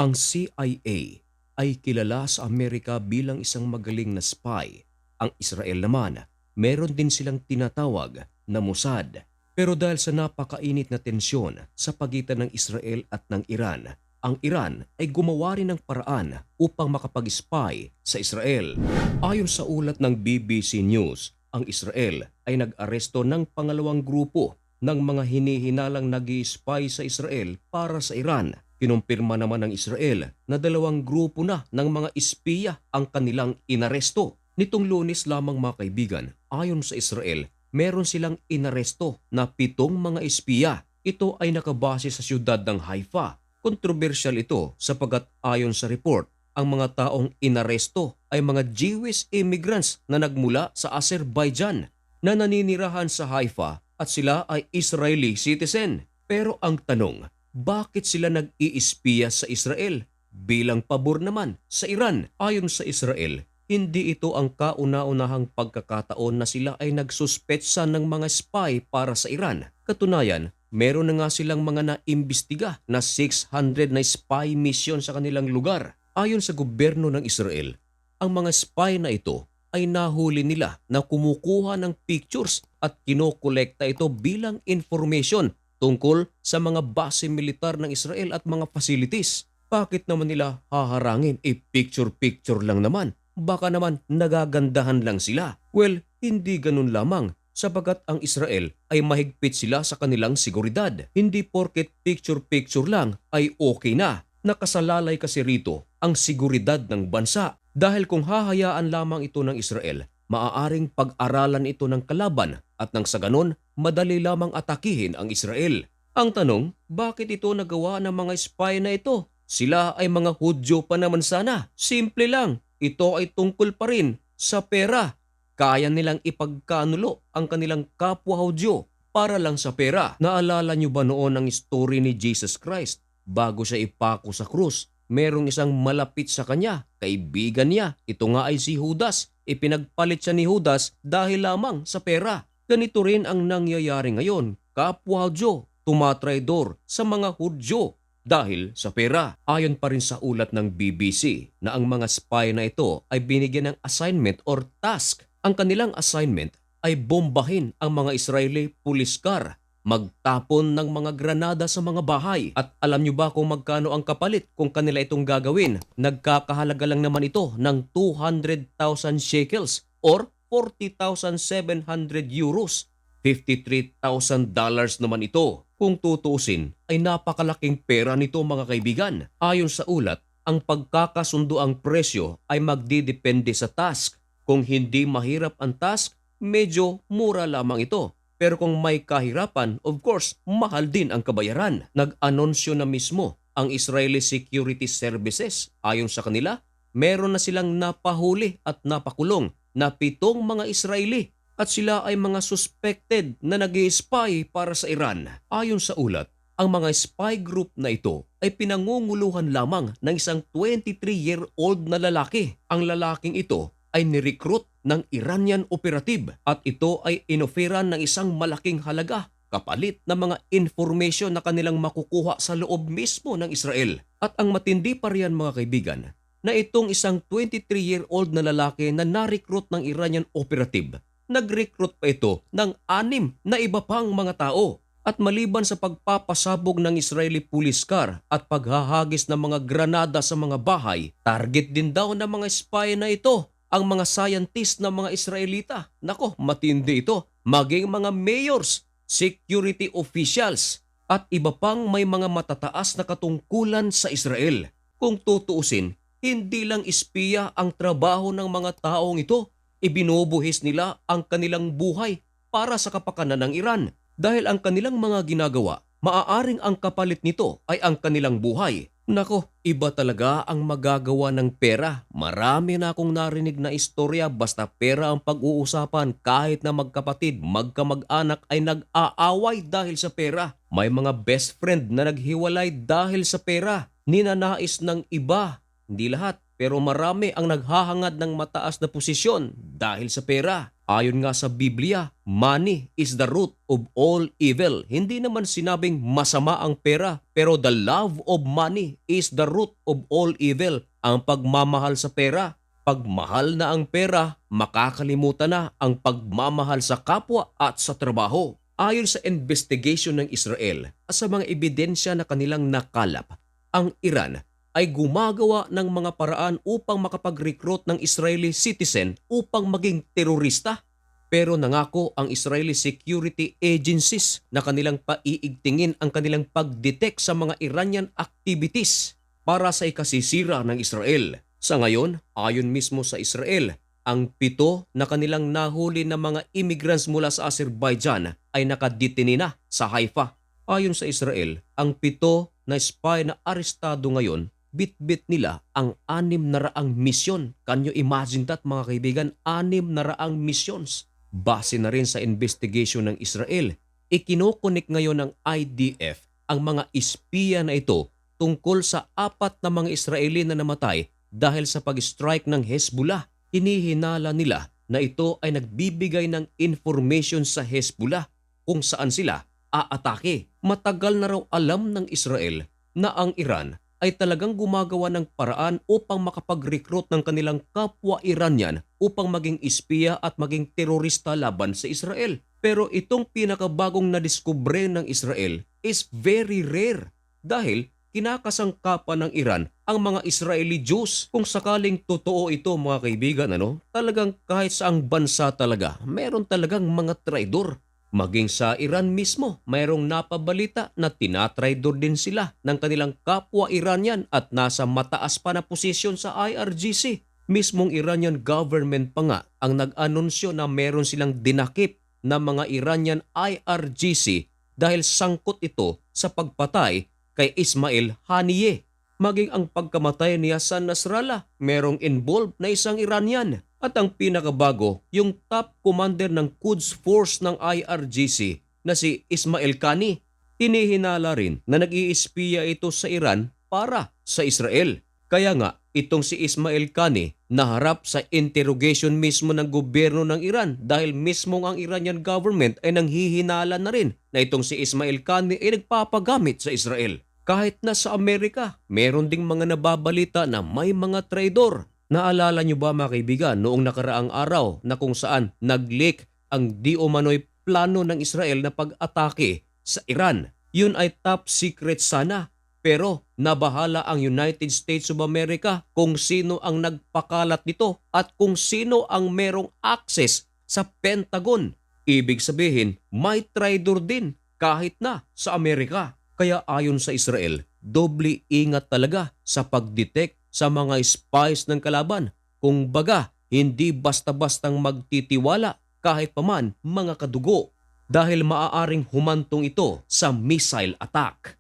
Ang CIA ay kilala sa Amerika bilang isang magaling na spy. Ang Israel naman, meron din silang tinatawag na Mossad. Pero dahil sa napakainit na tensyon sa pagitan ng Israel at ng Iran, ang Iran ay gumawa rin ng paraan upang makapag-spy sa Israel. Ayon sa ulat ng BBC News, ang Israel ay nag-aresto ng pangalawang grupo ng mga hinihinalang nag-i-spy sa Israel para sa Iran. Kinumpirma naman ng Israel na dalawang grupo na ng mga espiya ang kanilang inaresto. Nitong Lunes lamang mga kaibigan, ayon sa Israel, meron silang inaresto na 7 mga espiya. Ito ay nakabase sa siyudad ng Haifa. Kontrobersyal ito sapagat ayon sa report, ang mga taong inaresto ay mga Jewish immigrants na nagmula sa Azerbaijan na naninirahan sa Haifa at sila ay Israeli citizen. Pero ang tanong, bakit sila nag-iispiya sa Israel? Bilang pabor naman sa Iran. Ayon sa Israel, hindi ito ang kauna-unahang pagkakataon na sila ay nagsuspetsa ng mga spy para sa Iran. Katunayan, meron na nga silang mga naimbestiga na 600 na spy mission sa kanilang lugar. Ayon sa gobyerno ng Israel, ang mga spy na ito ay nahuli nila na kumukuha ng pictures at kinokolekta ito bilang information tungkol sa mga base militar ng Israel at mga facilities. Bakit naman nila haharangin? Picture-picture lang naman. Baka naman nagagandahan lang sila. Well, hindi ganun lamang sapagat ang Israel ay mahigpit sila sa kanilang seguridad. Hindi porket picture-picture lang ay okay na. Nakasalalay kasi rito ang seguridad ng bansa. Dahil kung hahayaan lamang ito ng Israel, maaaring pag-aralan ito ng kalaban at nang sa ganon, madali lamang atakihin ang Israel. Ang tanong, bakit ito nagawa ng mga spy na ito? Sila ay mga Hudyo pa naman sana. Simple lang, ito ay tungkol pa rin sa pera. Kaya nilang ipagkanulo ang kanilang kapwa Hudyo para lang sa pera. Naalala niyo ba noon ang story ni Jesus Christ? Bago siya ipako sa krus, merong isang malapit sa kanya, kaibigan niya. Ito nga ay si Judas. Ipinagpalit siya ni Judas dahil lamang sa pera. Ganito rin ang nangyayari ngayon. Kapwa Hudyo, tumatraydor sa mga Hudyo dahil sa pera. Ayon pa rin sa ulat ng BBC na ang mga spy na ito ay binigyan ng assignment or task. Ang kanilang assignment ay bombahin ang mga Israeli police car, magtapon ng mga granada sa mga bahay. At alam nyo ba kung magkano ang kapalit kung kanila itong gagawin? Nagkakahalaga lang naman ito ng 200,000 shekels or 40,700 euros. $53,000 naman ito. Kung tutuusin ay napakalaking pera nito mga kaibigan. Ayon sa ulat, ang pagkakasundo ang presyo ay magdidepende sa task. Kung hindi mahirap ang task, medyo mura lamang ito. Pero kung may kahirapan, of course, mahal din ang kabayaran. Nag-anunsyo na mismo ang Israeli Security Services. Ayon sa kanila, meron na silang napahuli at napakulong na 7 mga Israeli at sila ay mga suspected na nag-i-spy para sa Iran. Ayon sa ulat, ang mga spy group na ito ay pinangunguluhan lamang ng isang 23-year-old na lalaki. Ang lalaking ito ay nirecruit ng Iranian operative at ito ay inoferan ng isang malaking halaga kapalit ng mga information na kanilang makukuha sa loob mismo ng Israel. At ang matindi pa riyan mga kaibigan, na itong isang 23-year-old na lalaki na na-recruit ng Iranian operative, nag-recruit pa ito ng 6 na iba pang mga tao. At maliban sa pagpapasabog ng Israeli police car at paghahagis ng mga granada sa mga bahay, target din daw ng mga spy na ito ang mga scientist ng mga Israelita. Nako, matindi ito. Maging mga mayors, security officials, at iba pang may mga matataas na katungkulan sa Israel. Kung tutuusin, hindi lang espiya ang trabaho ng mga taong ito. Ibinubuhis nila ang kanilang buhay para sa kapakanan ng Iran. Dahil ang kanilang mga ginagawa, maaaring ang kapalit nito ay ang kanilang buhay. Nako, iba talaga ang magagawa ng pera. Marami na akong narinig na istorya basta pera ang pag-uusapan kahit na magkapatid, magkamag-anak ay nag-aaway dahil sa pera. May mga best friend na naghiwalay dahil sa pera. Ninanais ng iba, hindi lahat, pero marami ang naghahangad ng mataas na posisyon dahil sa pera. Ayon nga sa Biblia, money is the root of all evil. Hindi naman sinabing masama ang pera, pero the love of money is the root of all evil. Ang pagmamahal sa pera. Pag mahal na ang pera, makakalimutan na ang pagmamahal sa kapwa at sa trabaho. Ayon sa investigation ng Israel at sa mga ebidensya na kanilang nakalap, ang Iran ay gumagawa ng mga paraan upang makapag-recruit ng Israeli citizen upang maging terorista. Pero nangako ang Israeli security agencies na kanilang paiigtingin ang kanilang pag-detect sa mga Iranian activities para sa ikasisira ng Israel. Sa ngayon, ayon mismo sa Israel, ang 7 na kanilang nahuli na mga immigrants mula sa Azerbaijan ay nakadetine na sa Haifa. Ayon sa Israel, ang 7 na spy na arestado ngayon, bit-bit nila ang 600 misyon. Can you imagine that mga kaibigan? 600 missions. Base na rin sa investigation ng Israel, ikinokonek ngayon ng IDF ang mga espiya na ito tungkol sa 4 na mga Israeli na namatay dahil sa pag-strike ng Hezbollah. Hinihinala nila na ito ay nagbibigay ng information sa Hezbollah kung saan sila aatake. Matagal na raw alam ng Israel na ang Iran ay talagang gumagawa ng paraan upang makapag-recruit ng kanilang kapwa Iranian upang maging espiya at maging terorista laban sa Israel. Pero itong pinakabagong nadiskubre ng Israel is very rare dahil kinakasangkapan ng Iran ang mga Israeli Jews. Kung sakaling totoo ito mga kaibigan, talagang kahit saang bansa talaga, meron talagang mga traidor. Maging sa Iran mismo, mayroong napabalita na tinatraidor din sila ng kanilang kapwa Iranian at nasa mataas pa na posisyon sa IRGC. Mismong Iranian government pa nga ang nag-anunsyo na meron silang dinakip na mga Iranian IRGC dahil sangkot ito sa pagpatay kay Ismail Haniyeh. Maging ang pagkamatay ni Hassan Nasrallah, merong involved na isang Iranian. At ang pinakabago, yung top commander ng Quds Force ng IRGC na si Ismail Qani. Hinihinala rin na nag-iispiya ito sa Iran para sa Israel. Kaya nga, itong si Ismail Qani naharap sa interrogation mismo ng gobyerno ng Iran dahil mismong ang Iranian government ay nanghihinala na rin na itong si Ismail Qani ay nagpapagamit sa Israel. Kahit na sa Amerika, meron ding mga nababalita na may mga traidor. Naalala nyo ba mga kaibigan noong nakaraang araw na kung saan nag-leak ang di umano'y plano ng Israel na pag-atake sa Iran? Yun ay top secret sana, pero nabahala ang United States of America kung sino ang nagpakalat nito at kung sino ang merong access sa Pentagon. Ibig sabihin, may traidor din kahit na sa Amerika. Kaya ayon sa Israel, doble ingat talaga sa pag-detect sa mga spies ng kalaban. Kung baga, hindi basta-bastang magtitiwala kahit paman mga kadugo dahil maaaring humantong ito sa missile attack.